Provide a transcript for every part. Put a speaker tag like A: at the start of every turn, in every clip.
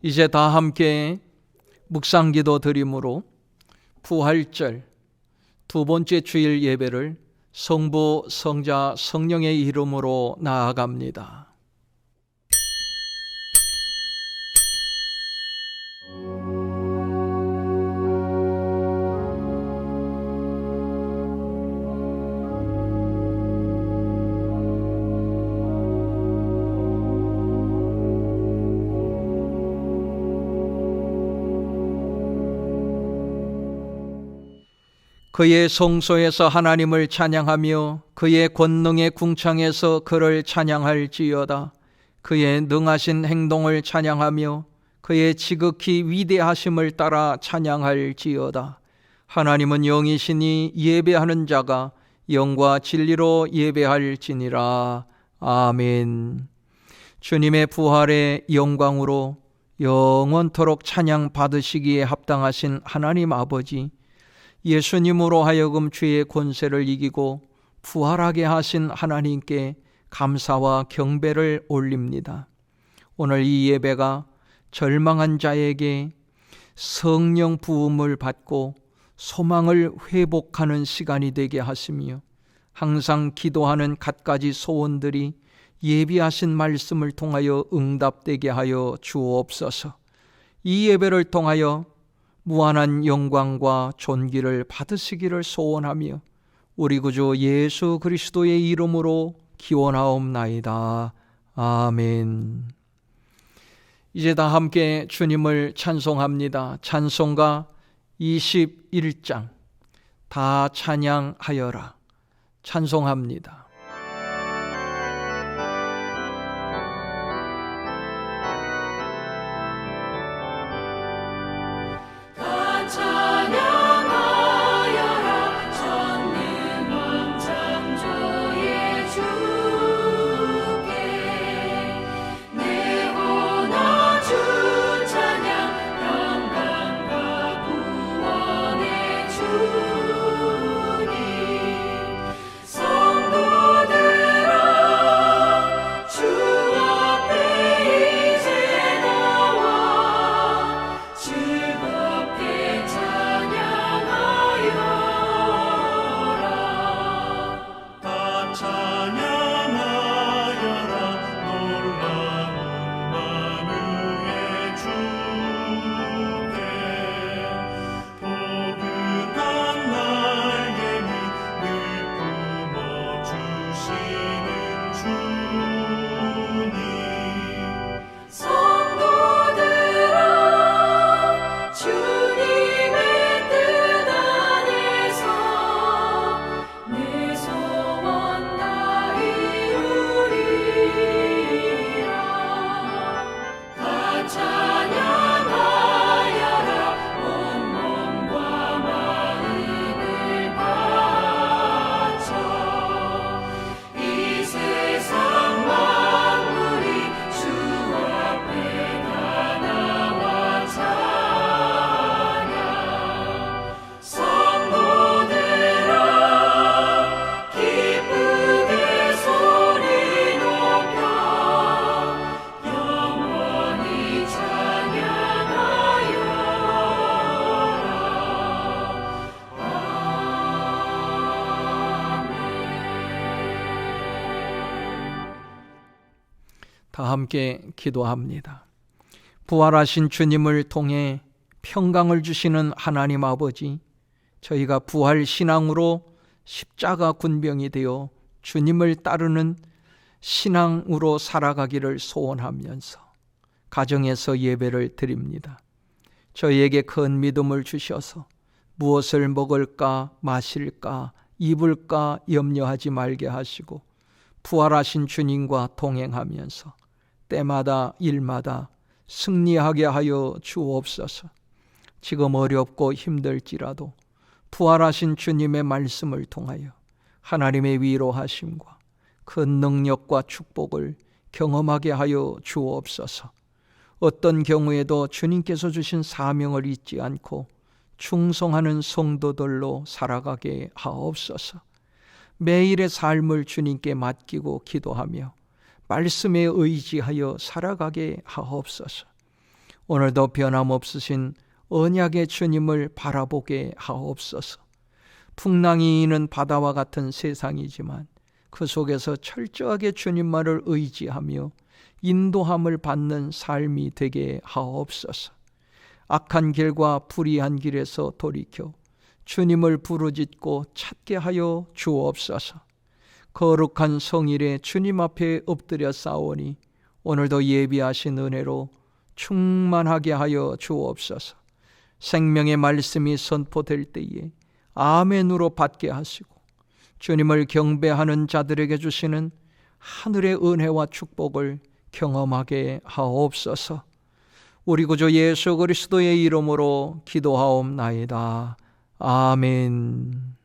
A: 이제 다 함께 묵상기도 드림으로 부활절 두 번째 주일 예배를 성부, 성자, 성령의 이름으로 나아갑니다. 그의 성소에서 하나님을 찬양하며 그의 권능의 궁창에서 그를 찬양할지어다. 그의 능하신 행동을 찬양하며 그의 지극히 위대하심을 따라 찬양할지어다. 하나님은 영이시니 예배하는 자가 영과 진리로 예배할지니라. 아멘. 주님의 부활의 영광으로 영원토록 찬양 받으시기에 합당하신 하나님 아버지, 예수님으로 하여금 죄의 권세를 이기고 부활하게 하신 하나님께 감사와 경배를 올립니다. 오늘 이 예배가 절망한 자에게 성령 부음을 받고 소망을 회복하는 시간이 되게 하시며, 항상 기도하는 갖가지 소원들이 예비하신 말씀을 통하여 응답되게 하여 주옵소서. 이 예배를 통하여 무한한 영광과 존귀를 받으시기를 소원하며 우리 구주 예수 그리스도의 이름으로 기원하옵나이다. 아멘. 이제 다 함께 주님을 찬송합니다. 찬송가 21장 다 찬양하여라. 찬송합니다. 다 함께 기도합니다. 부활하신 주님을 통해 평강을 주시는 하나님 아버지, 저희가 부활 신앙으로 십자가 군병이 되어 주님을 따르는 신앙으로 살아가기를 소원하면서 가정에서 예배를 드립니다. 저희에게 큰 믿음을 주셔서 무엇을 먹을까 마실까 입을까 염려하지 말게 하시고, 부활하신 주님과 동행하면서 때마다 일마다 승리하게 하여 주옵소서. 지금 어렵고 힘들지라도 부활하신 주님의 말씀을 통하여 하나님의 위로하심과 큰 능력과 축복을 경험하게 하여 주옵소서. 어떤 경우에도 주님께서 주신 사명을 잊지 않고 충성하는 성도들로 살아가게 하옵소서. 매일의 삶을 주님께 맡기고 기도하며 말씀에 의지하여 살아가게 하옵소서. 오늘도 변함없으신 언약의 주님을 바라보게 하옵소서. 풍랑이 있는 바다와 같은 세상이지만 그 속에서 철저하게 주님만을 의지하며 인도함을 받는 삶이 되게 하옵소서. 악한 길과 불의한 길에서 돌이켜 주님을 부르짖고 찾게 하여 주옵소서. 거룩한 성일에 주님 앞에 엎드려 싸우니 오늘도 예비하신 은혜로 충만하게 하여 주옵소서. 생명의 말씀이 선포될 때에 아멘으로 받게 하시고 주님을 경배하는 자들에게 주시는 하늘의 은혜와 축복을 경험하게 하옵소서. 우리 구주 예수 그리스도의 이름으로 기도하옵나이다. 아멘.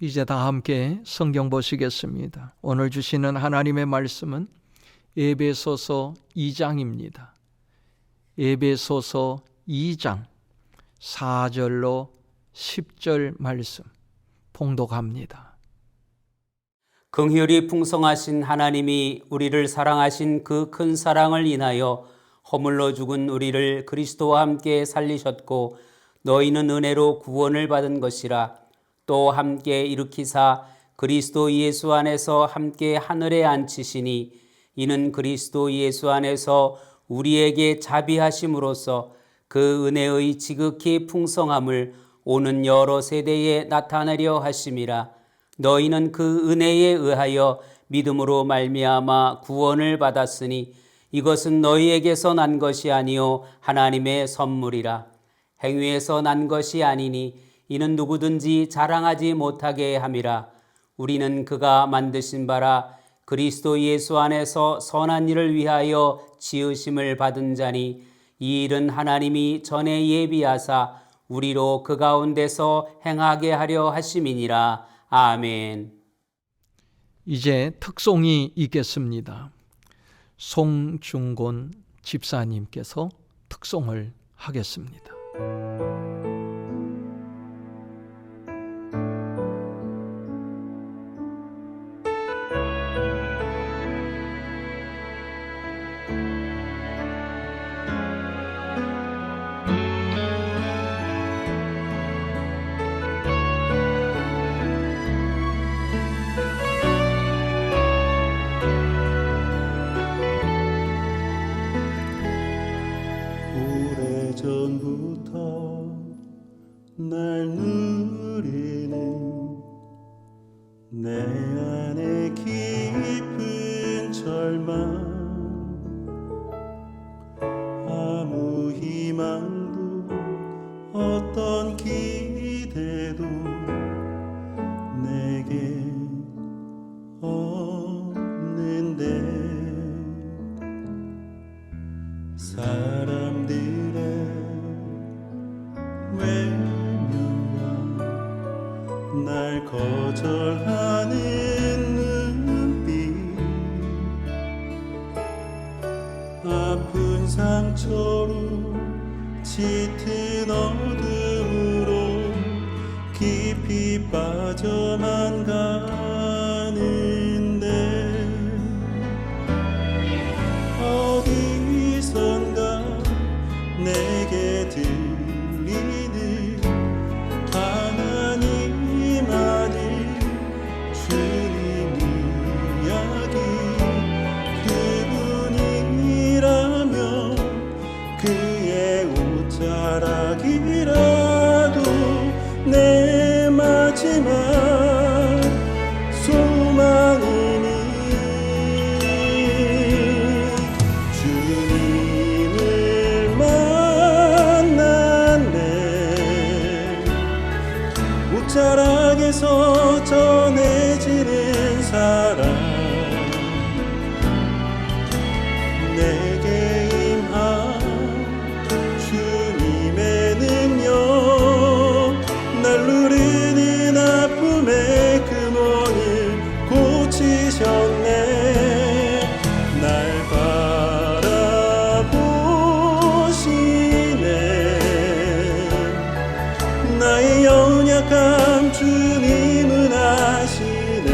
A: 이제 다 함께 성경 보시겠습니다. 오늘 주시는 하나님의 말씀은 에베소서 2장입니다. 에베소서 2장 4절로 10절 말씀 봉독합니다.
B: 긍휼이 풍성하신 하나님이 우리를 사랑하신 그 큰 사랑을 인하여 허물로 죽은 우리를 그리스도와 함께 살리셨고 너희는 은혜로 구원을 받은 것이라. 또 함께 일으키사 그리스도 예수 안에서 함께 하늘에 앉히시니 이는 그리스도 예수 안에서 우리에게 자비하심으로써 그 은혜의 지극히 풍성함을 오는 여러 세대에 나타내려 하심이라. 너희는 그 은혜에 의하여 믿음으로 말미암아 구원을 받았으니 이것은 너희에게서 난 것이 아니요 하나님의 선물이라. 행위에서 난 것이 아니니 이는 누구든지 자랑하지 못하게 함이라. 우리는 그가 만드신 바라 그리스도 예수 안에서 선한 일을 위하여 지으심을 받은 자니 이 일은 하나님이 전에 예비하사 우리로 그 가운데서 행하게 하려 하심이니라. 아멘.
A: 이제 특송이 있겠습니다. 송중곤 집사님께서 특송을 하겠습니다.
C: 오래전부터 날 누리는 내 안에 깊은 절망, 아무 희망도 어떤 기대도 내게 없는데 사람들 거절하는 눈빛, 아픈 상처로 짙은 어둠으로 깊이 빠져만 가는데, 어디선가 내게 들리는 하나님 아들 주님 이야기, 그분이라면 그의 옷자락이라도 내 마지막 소망이니, 주님을 만났네. 옷자락에서 전해지는 사랑, 내게 임한 주님의 능력, 날 누르는 아픔의 근원을 고치셨네. 날 바라보시네. 나의 연약함 주님은 아시네.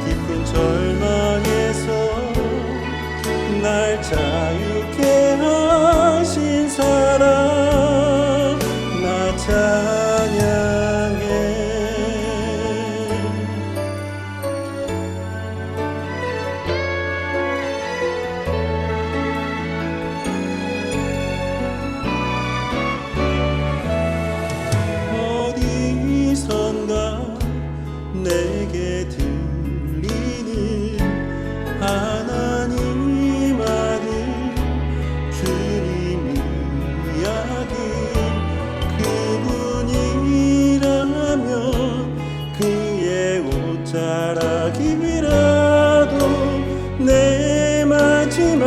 C: 깊은 절망에서 날 자유케 하신 사랑, 나 찬양해. 어디선가 내게 들리는 하나님 아들 주님 이야기, 그분이라면 그의 옷자락이라도 내 마지막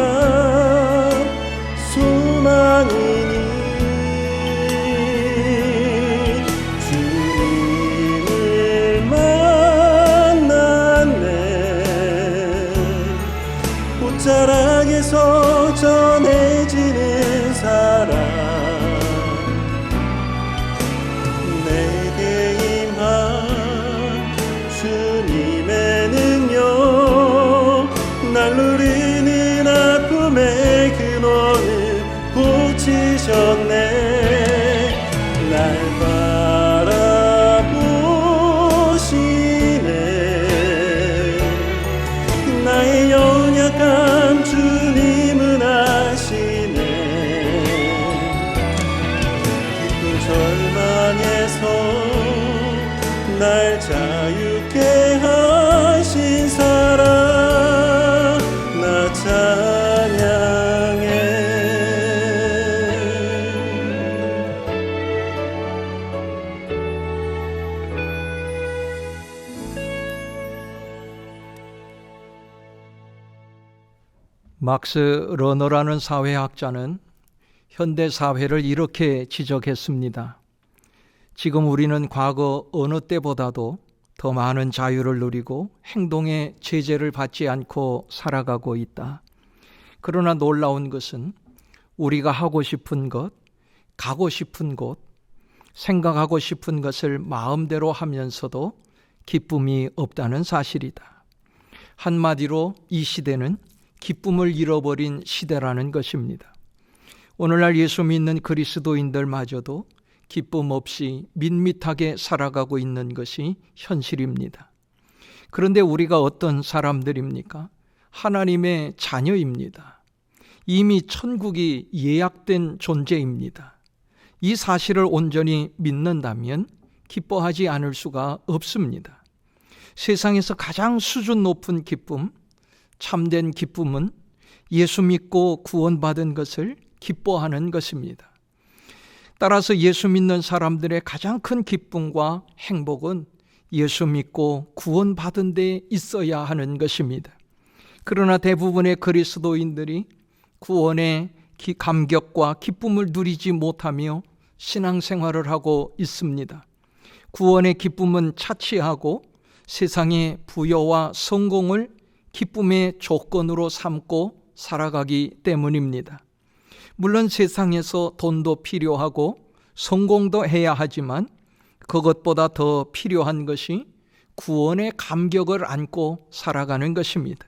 C: 소망이니, 주님을 만났네. 옷자락에서 전해지는 사랑, 내게 임한 주님의 능력, 날 누르는 아픔의 근원을 고치셨네. 날 바라보시네. 나의 연약함 주님은 아시네. 깊은 절망에서 날 자유케 하신 사랑, 나 찬양해.
A: 막스 러너라는 사회학자는 현대 사회를 이렇게 지적했습니다. 지금 우리는 과거 어느 때보다도 더 많은 자유를 누리고 행동의 제재를 받지 않고 살아가고 있다. 그러나 놀라운 것은 우리가 하고 싶은 것, 가고 싶은 곳, 생각하고 싶은 것을 마음대로 하면서도 기쁨이 없다는 사실이다. 한마디로 이 시대는 기쁨을 잃어버린 시대라는 것입니다. 오늘날 예수 믿는 그리스도인들마저도 기쁨 없이 밋밋하게 살아가고 있는 것이 현실입니다. 그런데 우리가 어떤 사람들입니까? 하나님의 자녀입니다. 이미 천국이 예약된 존재입니다. 이 사실을 온전히 믿는다면 기뻐하지 않을 수가 없습니다. 세상에서 가장 수준 높은 기쁨, 참된 기쁨은 예수 믿고 구원받은 것을 기뻐하는 것입니다. 따라서 예수 믿는 사람들의 가장 큰 기쁨과 행복은 예수 믿고 구원받은 데 있어야 하는 것입니다. 그러나 대부분의 그리스도인들이 구원의 감격과 기쁨을 누리지 못하며 신앙생활을 하고 있습니다. 구원의 기쁨은 차치하고 세상의 부여와 성공을 기쁨의 조건으로 삼고 살아가기 때문입니다. 물론 세상에서 돈도 필요하고 성공도 해야 하지만 그것보다 더 필요한 것이 구원의 감격을 안고 살아가는 것입니다.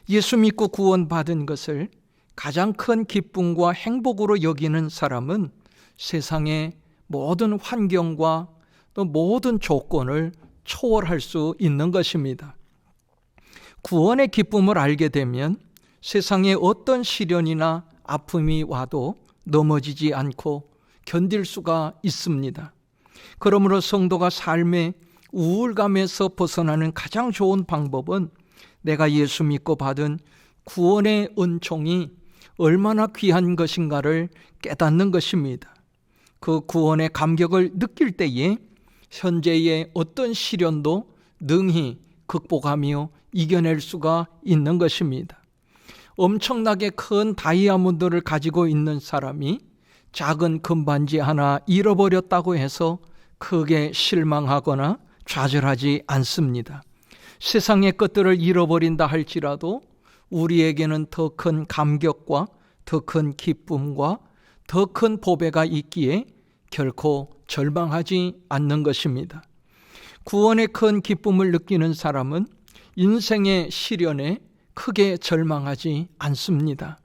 A: 예수 믿고 구원받은 것을 가장 큰 기쁨과 행복으로 여기는 사람은 세상의 모든 환경과 또 모든 조건을 초월할 수 있는 것입니다. 구원의 기쁨을 알게 되면 세상에 어떤 시련이나 아픔이 와도 넘어지지 않고 견딜 수가 있습니다. 그러므로 성도가 삶의 우울감에서 벗어나는 가장 좋은 방법은 내가 예수 믿고 받은 구원의 은총이 얼마나 귀한 것인가를 깨닫는 것입니다. 그 구원의 감격을 느낄 때에 현재의 어떤 시련도 능히 극복하며 이겨낼 수가 있는 것입니다. 엄청나게 큰 다이아몬드를 가지고 있는 사람이 작은 금반지 하나 잃어버렸다고 해서 크게 실망하거나 좌절하지 않습니다. 세상의 것들을 잃어버린다 할지라도 우리에게는 더 큰 감격과 더 큰 기쁨과 더 큰 보배가 있기에 결코 절망하지 않는 것입니다. 구원의 큰 기쁨을 느끼는 사람은 인생의 시련에 크게 절망하지 않습니다.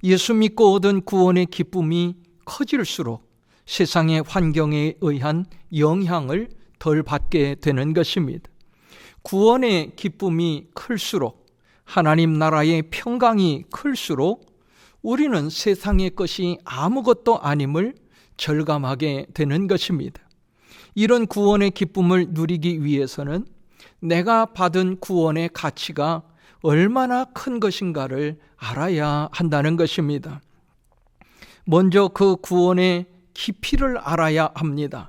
A: 예수 믿고 얻은 구원의 기쁨이 커질수록 세상의 환경에 의한 영향을 덜 받게 되는 것입니다. 구원의 기쁨이 클수록, 하나님 나라의 평강이 클수록 우리는 세상의 것이 아무것도 아님을 절감하게 되는 것입니다. 이런 구원의 기쁨을 누리기 위해서는 내가 받은 구원의 가치가 얼마나 큰 것인가를 알아야 한다는 것입니다. 먼저 그 구원의 깊이를 알아야 합니다.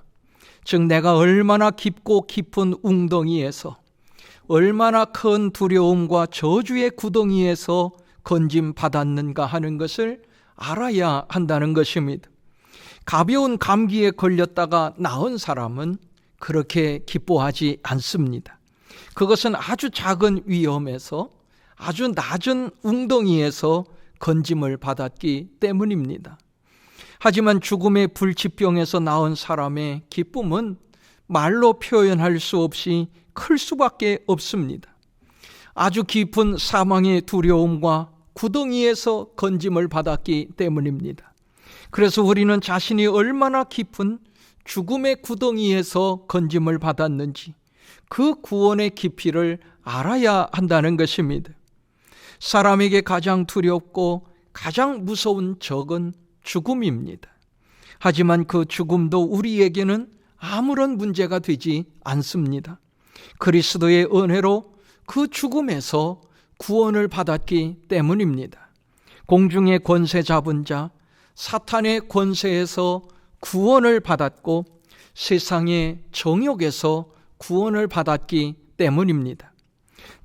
A: 즉 내가 얼마나 깊고 깊은 웅덩이에서, 얼마나 큰 두려움과 저주의 구덩이에서 건짐 받았는가 하는 것을 알아야 한다는 것입니다. 가벼운 감기에 걸렸다가 나은 사람은 그렇게 기뻐하지 않습니다. 그것은 아주 작은 위험에서, 아주 낮은 웅덩이에서 건짐을 받았기 때문입니다. 하지만 죽음의 불치병에서 나은 사람의 기쁨은 말로 표현할 수 없이 클 수밖에 없습니다. 아주 깊은 사망의 두려움과 구덩이에서 건짐을 받았기 때문입니다. 그래서 우리는 자신이 얼마나 깊은 죽음의 구덩이에서 건짐을 받았는지 그 구원의 깊이를 알아야 한다는 것입니다. 사람에게 가장 두렵고 가장 무서운 적은 죽음입니다. 하지만 그 죽음도 우리에게는 아무런 문제가 되지 않습니다. 그리스도의 은혜로 그 죽음에서 구원을 받았기 때문입니다. 공중의 권세 잡은 자, 사탄의 권세에서 구원을 받았고 세상의 정욕에서 구원을 받았기 때문입니다.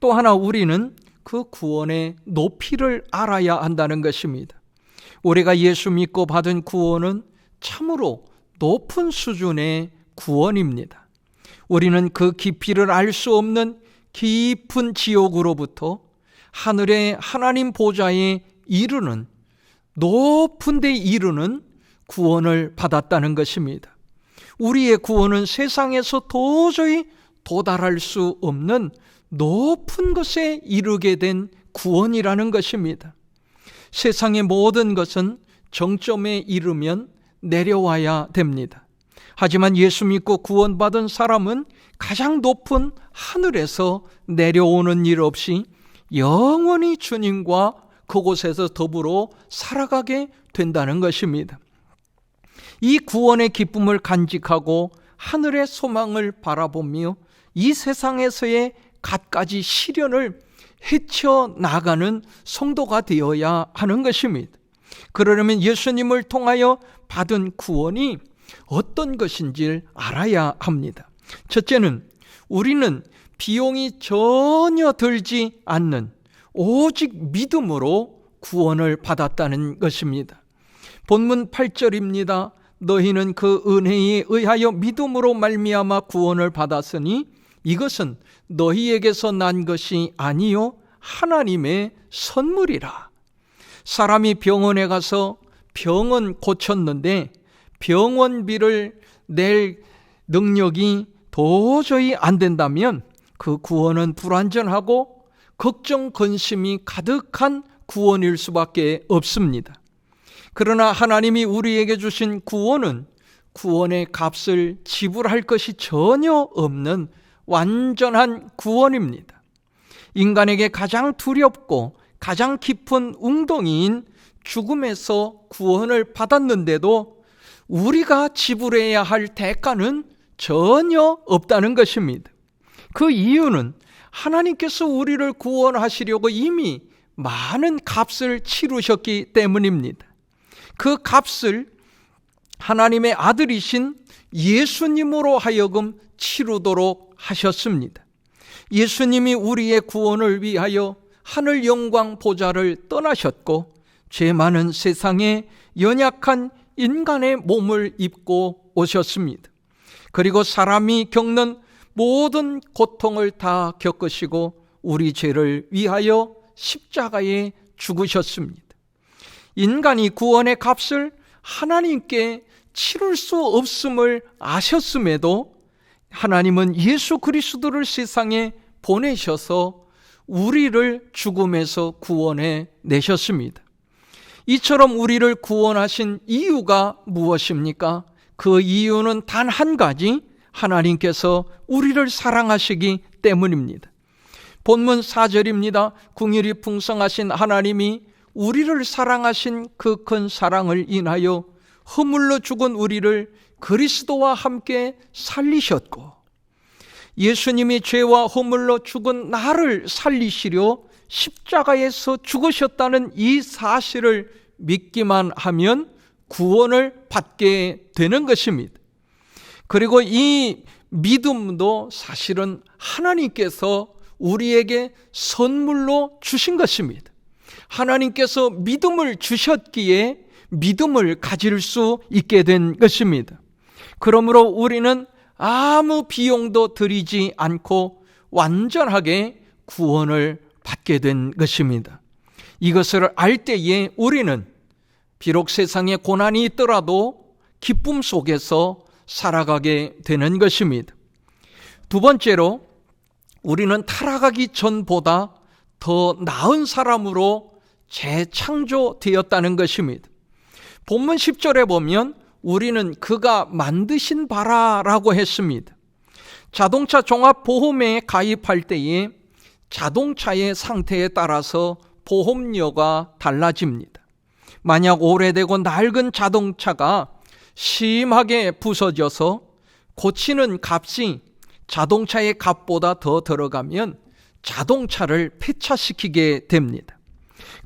A: 또 하나 우리는 그 구원의 높이를 알아야 한다는 것입니다. 우리가 예수 믿고 받은 구원은 참으로 높은 수준의 구원입니다. 우리는 그 깊이를 알 수 없는 깊은 지옥으로부터 하늘의 하나님 보좌에 이르는, 높은 데 이르는 구원을 받았다는 것입니다. 우리의 구원은 세상에서 도저히 도달할 수 없는 높은 것에 이르게 된 구원이라는 것입니다. 세상의 모든 것은 정점에 이르면 내려와야 됩니다. 하지만 예수 믿고 구원받은 사람은 가장 높은 하늘에서 내려오는 일 없이 영원히 주님과 그곳에서 더불어 살아가게 된다는 것입니다. 이 구원의 기쁨을 간직하고 하늘의 소망을 바라보며 이 세상에서의 갖가지 시련을 헤쳐나가는 성도가 되어야 하는 것입니다. 그러려면 예수님을 통하여 받은 구원이 어떤 것인지를 알아야 합니다. 첫째는 우리는 비용이 전혀 들지 않는 오직 믿음으로 구원을 받았다는 것입니다. 본문 8절입니다. 너희는 그 은혜에 의하여 믿음으로 말미암아 구원을 받았으니 이것은 너희에게서 난 것이 아니요 하나님의 선물이라. 사람이 병원에 가서 병은 고쳤는데 병원비를 낼 능력이 도저히 안 된다면 그 구원은 불완전하고 걱정 근심이 가득한 구원일 수밖에 없습니다. 그러나 하나님이 우리에게 주신 구원은 구원의 값을 지불할 것이 전혀 없는 완전한 구원입니다. 인간에게 가장 두렵고 가장 깊은 웅덩이인 죽음에서 구원을 받았는데도 우리가 지불해야 할 대가는 전혀 없다는 것입니다. 그 이유는 하나님께서 우리를 구원하시려고 이미 많은 값을 치르셨기 때문입니다. 그 값을 하나님의 아들이신 예수님으로 하여금 치르도록 하셨습니다. 예수님이 우리의 구원을 위하여 하늘 영광 보좌를 떠나셨고 죄 많은 세상에 연약한 인간의 몸을 입고 오셨습니다. 그리고 사람이 겪는 모든 고통을 다 겪으시고 우리 죄를 위하여 십자가에 죽으셨습니다. 인간이 구원의 값을 하나님께 치를 수 없음을 아셨음에도 하나님은 예수 그리스도를 세상에 보내셔서 우리를 죽음에서 구원해 내셨습니다. 이처럼 우리를 구원하신 이유가 무엇입니까? 그 이유는 단 한 가지, 하나님께서 우리를 사랑하시기 때문입니다. 본문 4절입니다. 긍휼이 풍성하신 하나님이 우리를 사랑하신 그 큰 사랑을 인하여 허물로 죽은 우리를 그리스도와 함께 살리셨고, 예수님이 죄와 허물로 죽은 나를 살리시려 십자가에서 죽으셨다는 이 사실을 믿기만 하면 구원을 받게 되는 것입니다. 그리고 이 믿음도 사실은 하나님께서 우리에게 선물로 주신 것입니다. 하나님께서 믿음을 주셨기에 믿음을 가질 수 있게 된 것입니다. 그러므로 우리는 아무 비용도 들이지 않고 완전하게 구원을 받게 된 것입니다. 이것을 알 때에 우리는 비록 세상에 고난이 있더라도 기쁨 속에서 살아가게 되는 것입니다. 두 번째로, 우리는 타락하기 전보다 더 나은 사람으로 재창조되었다는 것입니다. 본문 10절에 보면 우리는 그가 만드신 바라라고 했습니다. 자동차 종합보험에 가입할 때에 자동차의 상태에 따라서 보험료가 달라집니다. 만약 오래되고 낡은 자동차가 심하게 부서져서 고치는 값이 자동차의 값보다 더 들어가면 자동차를 폐차시키게 됩니다.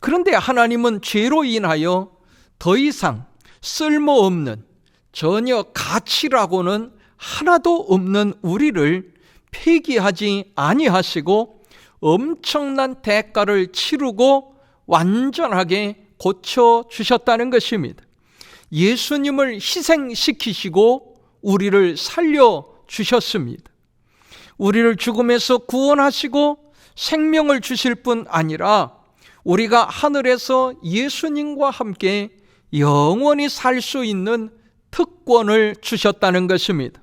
A: 그런데 하나님은 죄로 인하여 더 이상 쓸모없는, 전혀 가치라고는 하나도 없는 우리를 폐기하지 아니하시고 엄청난 대가를 치르고 완전하게 고쳐주셨다는 것입니다. 예수님을 희생시키시고 우리를 살려주셨습니다. 우리를 죽음에서 구원하시고 생명을 주실 뿐 아니라 우리가 하늘에서 예수님과 함께 영원히 살 수 있는 특권을 주셨다는 것입니다.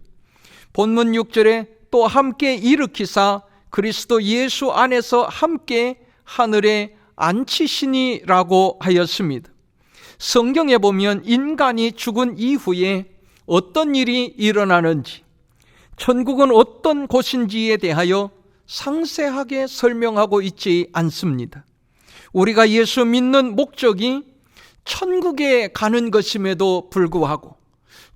A: 본문 6절에 또 함께 일으키사 그리스도 예수 안에서 함께 하늘에 앉히시니라고 하였습니다. 성경에 보면 인간이 죽은 이후에 어떤 일이 일어나는지, 천국은 어떤 곳인지에 대하여 상세하게 설명하고 있지 않습니다. 우리가 예수 믿는 목적이 천국에 가는 것임에도 불구하고,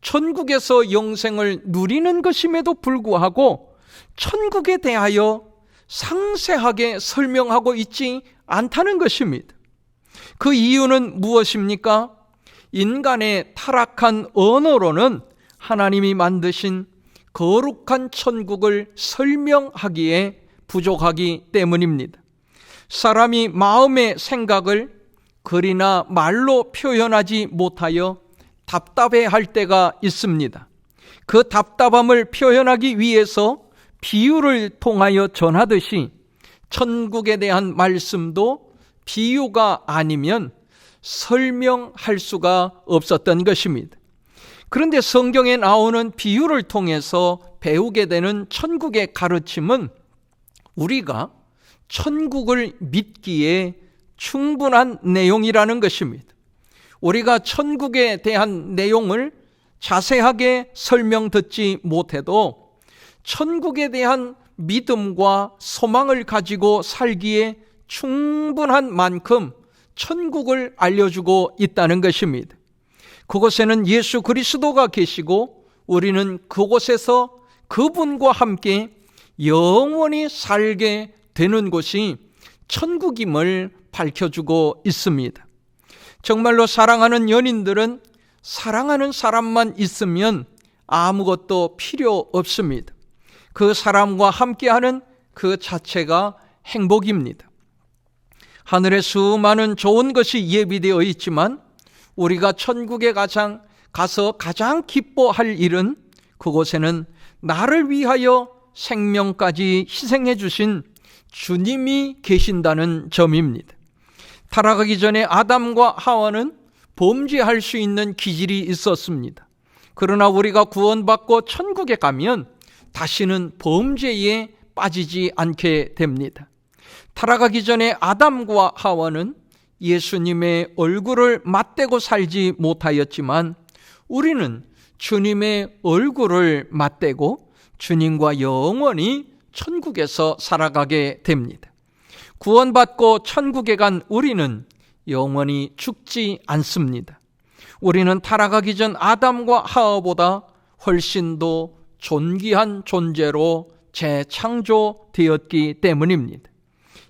A: 천국에서 영생을 누리는 것임에도 불구하고 천국에 대하여 상세하게 설명하고 있지 않다는 것입니다. 그 이유는 무엇입니까? 인간의 타락한 언어로는 하나님이 만드신 거룩한 천국을 설명하기에 부족하기 때문입니다. 사람이 마음의 생각을 글이나 말로 표현하지 못하여 답답해 할 때가 있습니다. 그 답답함을 표현하기 위해서 비유를 통하여 전하듯이 천국에 대한 말씀도 비유가 아니면 설명할 수가 없었던 것입니다. 그런데 성경에 나오는 비유를 통해서 배우게 되는 천국의 가르침은 우리가 천국을 믿기에 충분한 내용이라는 것입니다. 우리가 천국에 대한 내용을 자세하게 설명 듣지 못해도 천국에 대한 믿음과 소망을 가지고 살기에 충분한 만큼 천국을 알려주고 있다는 것입니다. 그곳에는 예수 그리스도가 계시고 우리는 그곳에서 그분과 함께 영원히 살게 되는 곳이 천국임을 밝혀주고 있습니다. 정말로 사랑하는 연인들은 사랑하는 사람만 있으면 아무것도 필요 없습니다. 그 사람과 함께하는 그 자체가 행복입니다. 하늘에 수많은 좋은 것이 예비되어 있지만 우리가 천국에 가서 가장 기뻐할 일은 그곳에는 나를 위하여 생명까지 희생해 주신 주님이 계신다는 점입니다. 타락하기 전에 아담과 하와는 범죄할 수 있는 기질이 있었습니다. 그러나 우리가 구원받고 천국에 가면 다시는 범죄에 빠지지 않게 됩니다. 타락하기 전에 아담과 하와는 예수님의 얼굴을 맞대고 살지 못하였지만 우리는 주님의 얼굴을 맞대고 주님과 영원히 천국에서 살아가게 됩니다. 구원받고 천국에 간 우리는 영원히 죽지 않습니다. 우리는 타락하기 전 아담과 하와보다 훨씬 더 존귀한 존재로 재창조되었기 때문입니다.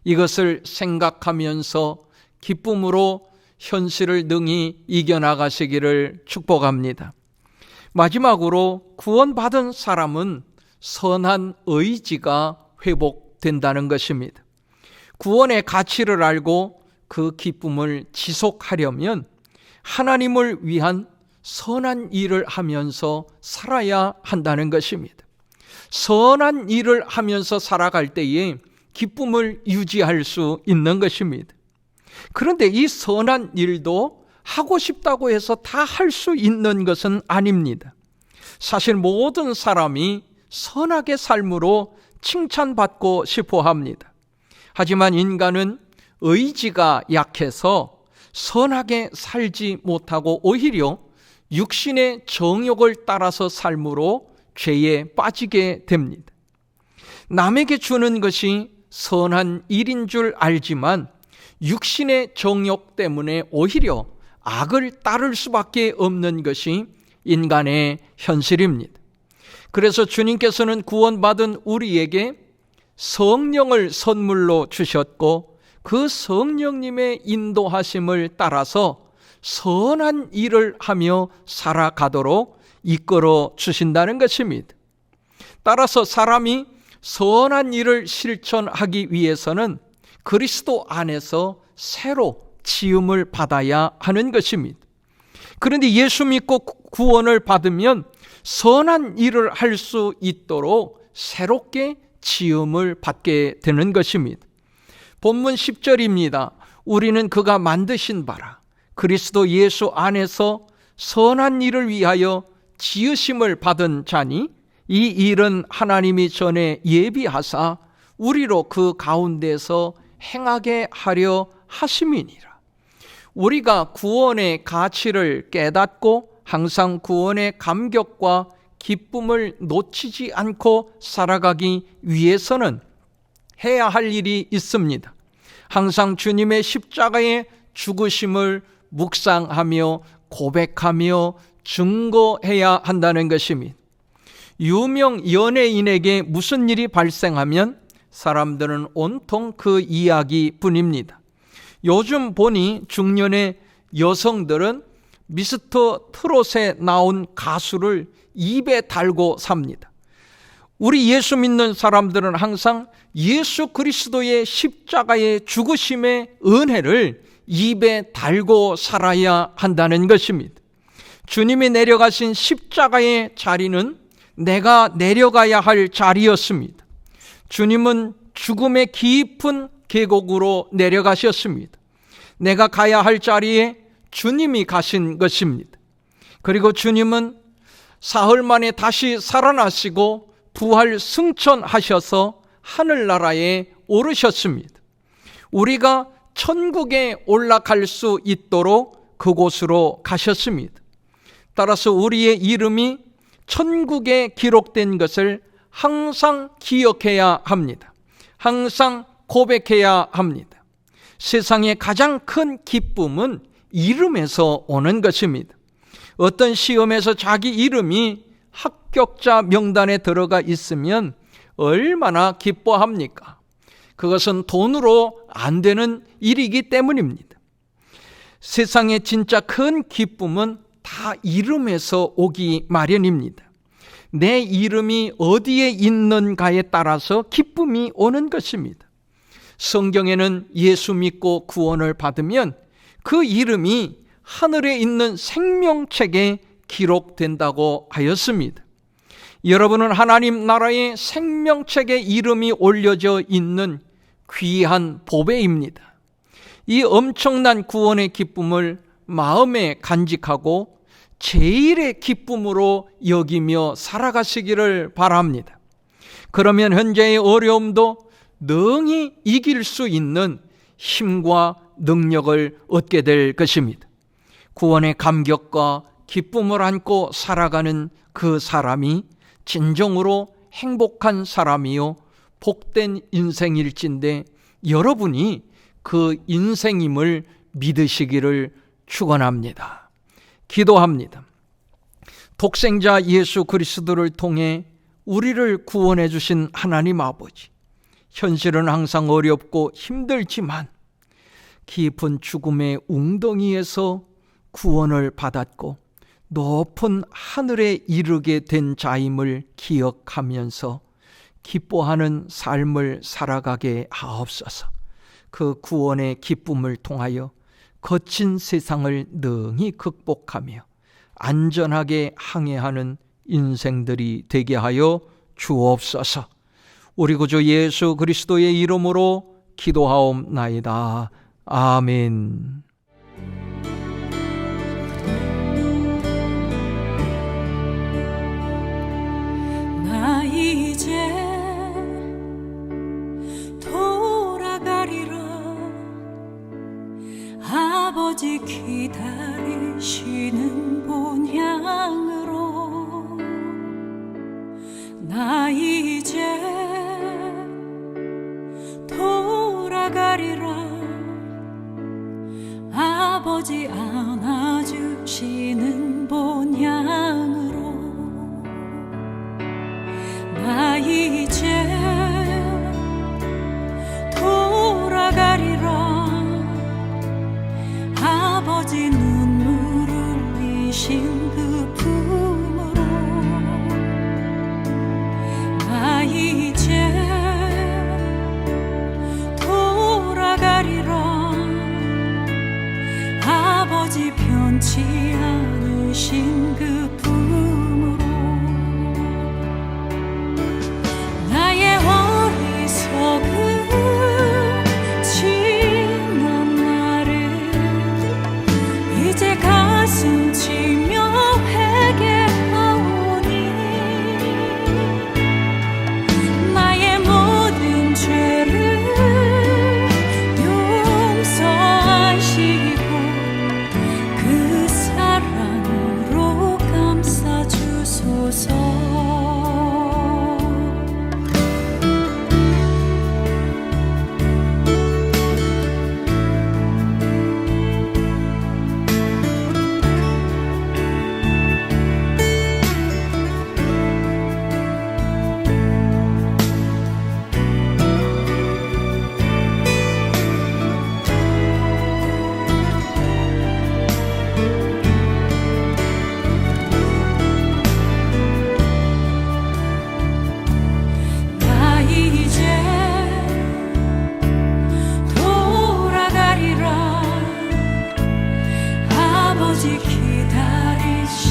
A: 이것을 생각하면서 기쁨으로 현실을 능히 이겨나가시기를 축복합니다. 마지막으로 구원받은 사람은 선한 의지가 회복된다는 것입니다. 구원의 가치를 알고 그 기쁨을 지속하려면 하나님을 위한 선한 일을 하면서 살아야 한다는 것입니다. 선한 일을 하면서 살아갈 때에 기쁨을 유지할 수 있는 것입니다. 그런데 이 선한 일도 하고 싶다고 해서 다 할 수 있는 것은 아닙니다. 사실 모든 사람이 선하게 삶으로 칭찬받고 싶어 합니다. 하지만 인간은 의지가 약해서 선하게 살지 못하고 오히려 육신의 정욕을 따라서 삶으로 죄에 빠지게 됩니다. 남에게 주는 것이 선한 일인 줄 알지만 육신의 정욕 때문에 오히려 악을 따를 수밖에 없는 것이 인간의 현실입니다. 그래서 주님께서는 구원받은 우리에게 성령을 선물로 주셨고 그 성령님의 인도하심을 따라서 선한 일을 하며 살아가도록 이끌어 주신다는 것입니다. 따라서 사람이 선한 일을 실천하기 위해서는 그리스도 안에서 새로 지음을 받아야 하는 것입니다. 그런데 예수 믿고 구원을 받으면 선한 일을 할 수 있도록 새롭게 지음을 받게 되는 것입니다. 본문 10절입니다. 우리는 그가 만드신 바라 그리스도 예수 안에서 선한 일을 위하여 지으심을 받은 자니 이 일은 하나님이 전에 예비하사 우리로 그 가운데서 행하게 하려 하심이니라. 우리가 구원의 가치를 깨닫고 항상 구원의 감격과 기쁨을 놓치지 않고 살아가기 위해서는 해야 할 일이 있습니다. 항상 주님의 십자가의 죽으심을 묵상하며 고백하며 증거해야 한다는 것입니다. 유명 연예인에게 무슨 일이 발생하면 사람들은 온통 그 이야기뿐입니다. 요즘 보니 중년의 여성들은 미스터 트롯에 나온 가수를 입에 달고 삽니다. 우리 예수 믿는 사람들은 항상 예수 그리스도의 십자가의 죽으심의 은혜를 입에 달고 살아야 한다는 것입니다. 주님이 내려가신 십자가의 자리는 내가 내려가야 할 자리였습니다. 주님은 죽음의 깊은 계곡으로 내려가셨습니다. 내가 가야 할 자리에 주님이 가신 것입니다. 그리고 주님은 사흘 만에 다시 살아나시고 부활 승천하셔서 하늘나라에 오르셨습니다. 우리가 천국에 올라갈 수 있도록 그곳으로 가셨습니다. 따라서 우리의 이름이 천국에 기록된 것을 항상 기억해야 합니다. 항상 고백해야 합니다. 세상의 가장 큰 기쁨은 이름에서 오는 것입니다. 어떤 시험에서 자기 이름이 합격자 명단에 들어가 있으면 얼마나 기뻐합니까? 그것은 돈으로 안 되는 일이기 때문입니다. 세상의 진짜 큰 기쁨은 다 이름에서 오기 마련입니다. 내 이름이 어디에 있는가에 따라서 기쁨이 오는 것입니다. 성경에는 예수 믿고 구원을 받으면 그 이름이 하늘에 있는 생명책에 기록된다고 하였습니다. 여러분은 하나님 나라의 생명책에 이름이 올려져 있는 귀한 보배입니다. 이 엄청난 구원의 기쁨을 마음에 간직하고 제일의 기쁨으로 여기며 살아가시기를 바랍니다. 그러면 현재의 어려움도 능히 이길 수 있는 힘과 능력을 얻게 될 것입니다. 구원의 감격과 기쁨을 안고 살아가는 그 사람이 진정으로 행복한 사람이요 복된 인생일진데 여러분이 그 인생임을 믿으시기를 축원합니다. 기도합니다. 독생자 예수 그리스도를 통해 우리를 구원해 주신 하나님 아버지, 현실은 항상 어렵고 힘들지만 깊은 죽음의 웅덩이에서 구원을 받았고 높은 하늘에 이르게 된 자임을 기억하면서 기뻐하는 삶을 살아가게 하옵소서. 그 구원의 기쁨을 통하여 거친 세상을 능히 극복하며 안전하게 항해하는 인생들이 되게 하여 주옵소서. 우리 구주 예수 그리스도의 이름으로 기도하옵나이다. 아멘.
D: 나 이제 돌아가리라. 아버지 기다리시는 본향으로. 나 이제 돌아가리라. 아버지 안아주시는 본향으로. 나 이제 돌아가리라. 아버지 눈물 흘리신 그 품으로. 나 이제 돌아가리라. 아버지 변치 않으신 그 품으로. 나의 어리석음 지난 날을 이제 가슴 치며 회개하오니. 나의 모든 죄를 용서하시고 그 사랑으로 감싸주소서. 나 이제 돌아가리라. 아버지 기다리시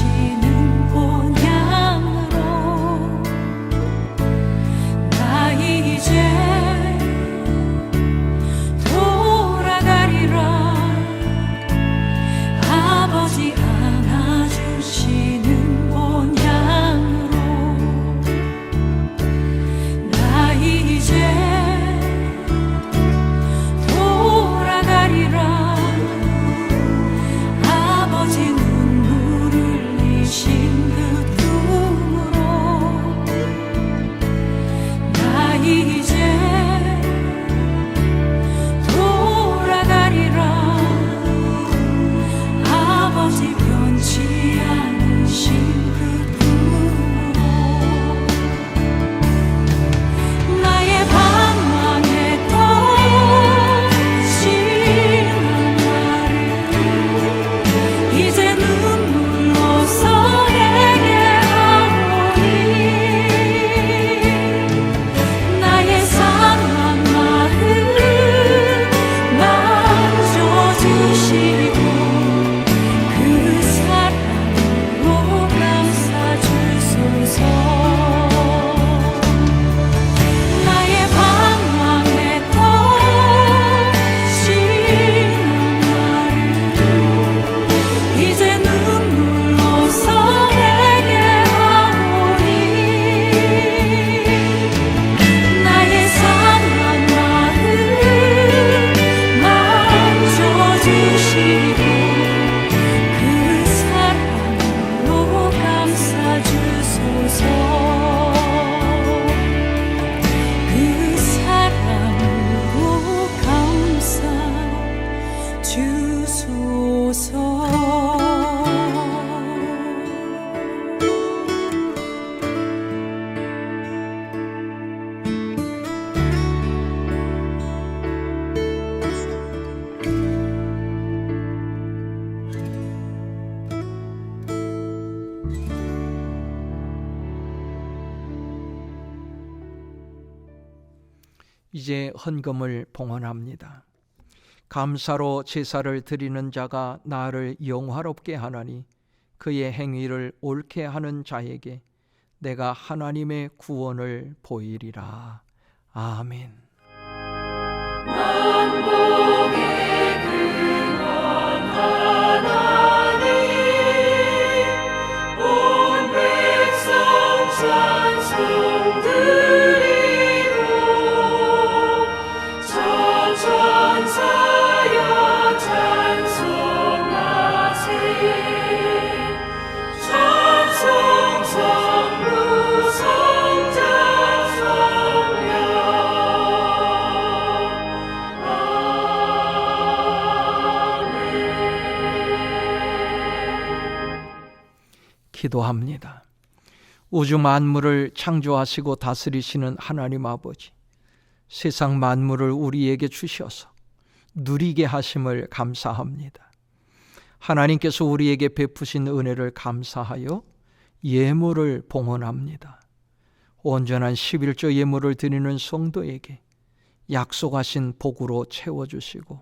D: 주소서.
A: 이제 헌금을 봉헌합니다. 감사로 제사를 드리는 자가 나를 영화롭게 하나니 그의 행위를 옳게 하는 자에게 내가 하나님의 구원을 보이리라. 아멘.
D: 만복의 근원 하나님, 온 백성 찬송 드리고 천사여 찬송하세. 찬송 성부 성자 성령.
A: 기도합니다. 우주 만물을 창조하시고 다스리시는 하나님 아버지, 세상 만물을 우리에게 주셔서 누리게 하심을 감사합니다. 하나님께서 우리에게 베푸신 은혜를 감사하여 예물을 봉헌합니다. 온전한 11조 예물을 드리는 성도에게 약속하신 복으로 채워주시고,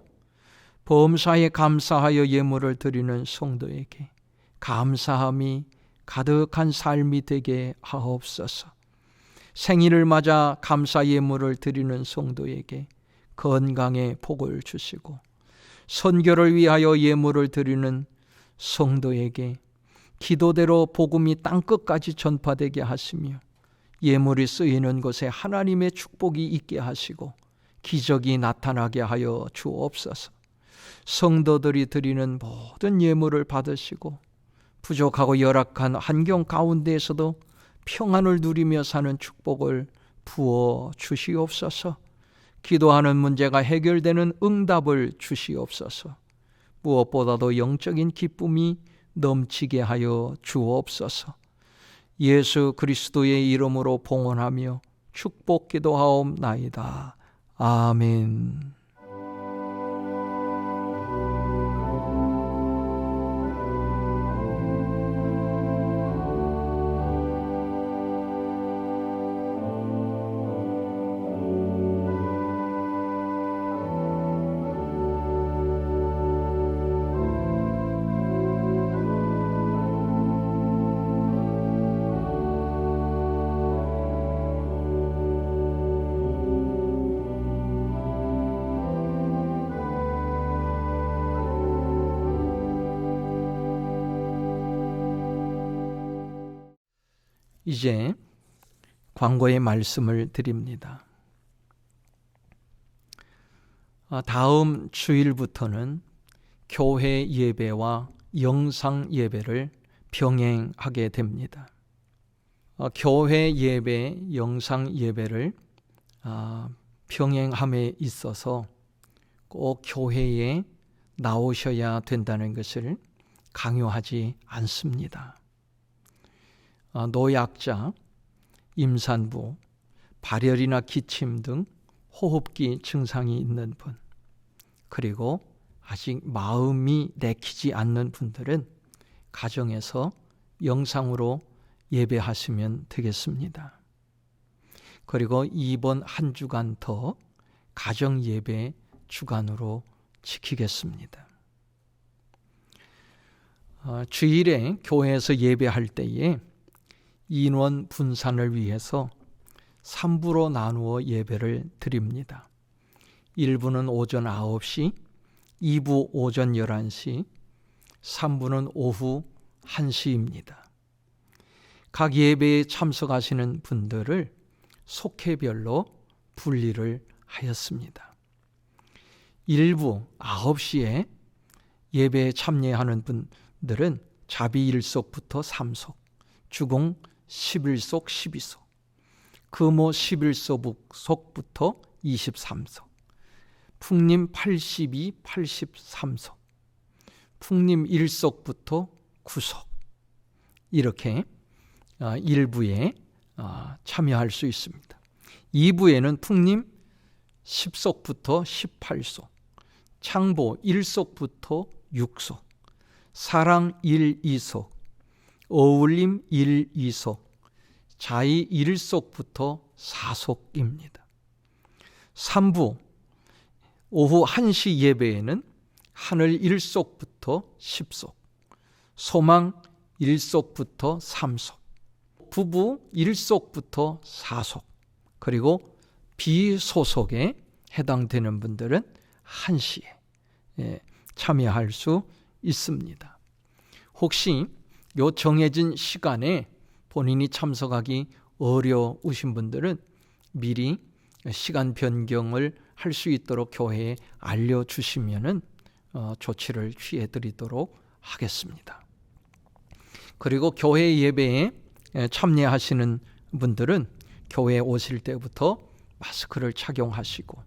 A: 범사에 감사하여 예물을 드리는 성도에게 감사함이 가득한 삶이 되게 하옵소서. 생일을 맞아 감사 예물을 드리는 성도에게 건강의 복을 주시고, 선교를 위하여 예물을 드리는 성도에게 기도대로 복음이 땅끝까지 전파되게 하시며, 예물이 쓰이는 곳에 하나님의 축복이 있게 하시고 기적이 나타나게 하여 주옵소서. 성도들이 드리는 모든 예물을 받으시고 부족하고 열악한 환경 가운데에서도 평안을 누리며 사는 축복을 부어 주시옵소서. 기도하는 문제가 해결되는 응답을 주시옵소서. 무엇보다도 영적인 기쁨이 넘치게 하여 주옵소서. 예수 그리스도의 이름으로 봉헌하며 축복 기도하옵나이다. 아멘. 이제 광고의 말씀을 드립니다. 다음 주일부터는 교회 예배와 영상 예배를 병행하게 됩니다. 교회 예배, 영상 예배를 병행함에 있어서 꼭 교회에 나오셔야 된다는 것을 강요하지 않습니다. 노약자, 임산부, 발열이나 기침 등 호흡기 증상이 있는 분, 그리고 아직 마음이 내키지 않는 분들은 가정에서 영상으로 예배하시면 되겠습니다. 그리고 이번 한 주간 더 가정 예배 주간으로 지키겠습니다. 주일에 교회에서 예배할 때에 인원 분산을 위해서 3부로 나누어 예배를 드립니다. 1부는 오전 9시, 2부 오전 11시, 3부는 오후 1시입니다. 각 예배에 참석하시는 분들을 속회별로 분리를 하였습니다. 1부 9시에 예배에 참여하는 분들은 자비 1속부터 3속, 주공 11속, 12속, 금오 11속부터 23속, 풍림 82, 83석, 풍림 1석부터 9석 이렇게 1부에 참여할 수 있습니다. 2부에는 풍림 10석부터 18석, 창보 1석부터 6석, 사랑 1, 2석, 어울림 1, 2석, 자의 1석부터 4석입니다. 3부 오후 1시 예배에는 하늘 1석부터 10석, 소망 1석부터 3석, 부부 1석부터 4석, 그리고 비소속에 해당되는 분들은 1시에 참여할 수 있습니다. 혹시 요 정해진 시간에 본인이 참석하기 어려우신 분들은 미리 시간 변경을 할 수 있도록 교회에 알려주시면 조치를 취해드리도록 하겠습니다. 그리고 교회 예배에 참여하시는 분들은 교회에 오실 때부터 마스크를 착용하시고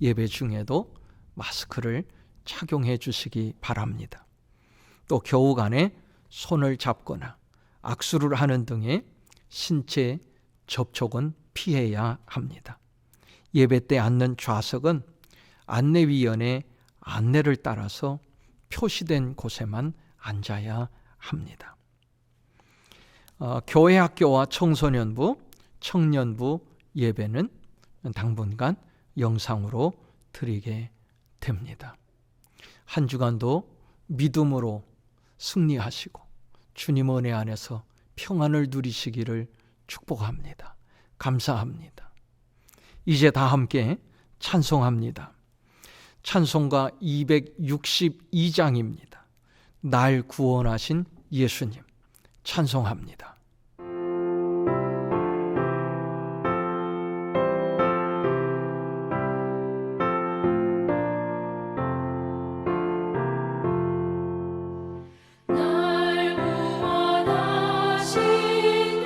A: 예배 중에도 마스크를 착용해 주시기 바랍니다. 또 교우 간에 손을 잡거나 악수를 하는 등의 신체 접촉은 피해야 합니다. 예배 때 앉는 좌석은 안내위원회 안내를 따라서 표시된 곳에만 앉아야 합니다. 교회 학교와 청소년부, 청년부 예배는 당분간 영상으로 드리게 됩니다. 한 주간도 믿음으로 승리하시고 주님 은혜 안에서 평안을 누리시기를 축복합니다. 감사합니다. 이제 다 함께 찬송합니다. 찬송가 262장입니다. 날 구원하신 예수님 찬송합니다.
D: 날 구원하신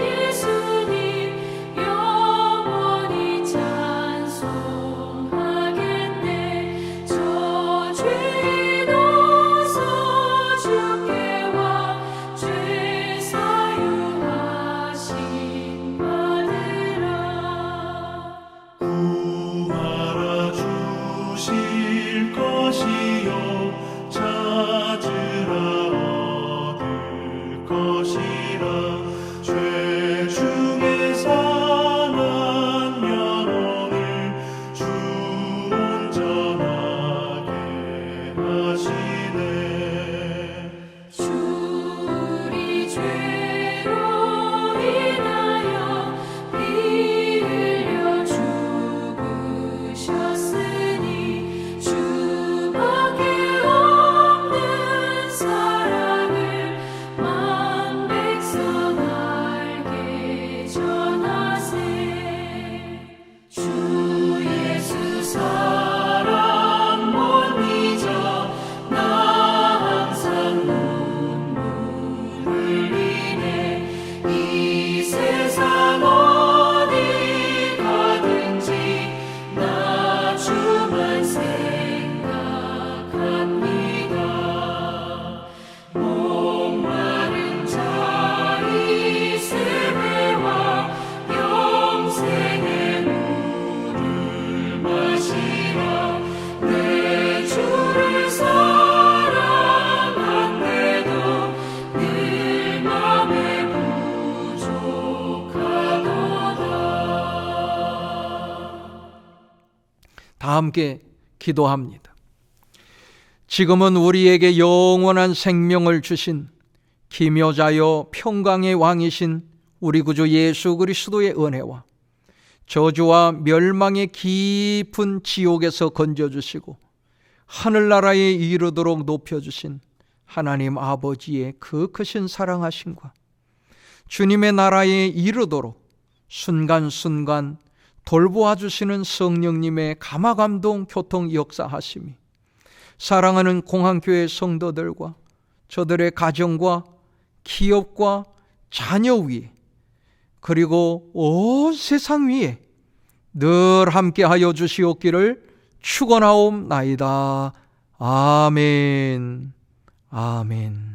D: 예수님 영원히 찬송하겠네. 저 죄인 어서 주께 와 죄 사유하심 받으라.
C: 구하라 주실 것이요 찾으라 얻을 것이라. 죄 중에 상한 면허를 주 온전하게 하시네.
D: 주 우리 죄로 인하여 피 흘려 죽으셨으니 주밖에 없는 사랑을 만 백성 알게 전하세. 주 예수 사랑 못 잊어 나 항상 눈물 흘리네. 이 세상 어디 가든지 나 주만 생각합니다. 목마른 자의 세배와 영생의 물을 마시라. 내 주를 사랑한데도 늘 맘에 부족하도다.
A: 다 함께 기도합니다. 지금은 우리에게 영원한 생명을 주신 기묘자요 평강의 왕이신 우리 구주 예수 그리스도의 은혜와 저주와 멸망의 깊은 지옥에서 건져주시고 하늘나라에 이르도록 높여주신 하나님 아버지의 그 크신 사랑하심과 주님의 나라에 이르도록 순간순간 돌보아 주시는 성령님의 감화감동 교통 역사하심이 사랑하는 공항교회 성도들과 저들의 가정과 기업과 자녀 위에 그리고 온 세상 위에 늘 함께하여 주시옵기를 축원하옵나이다. 아멘. 아멘.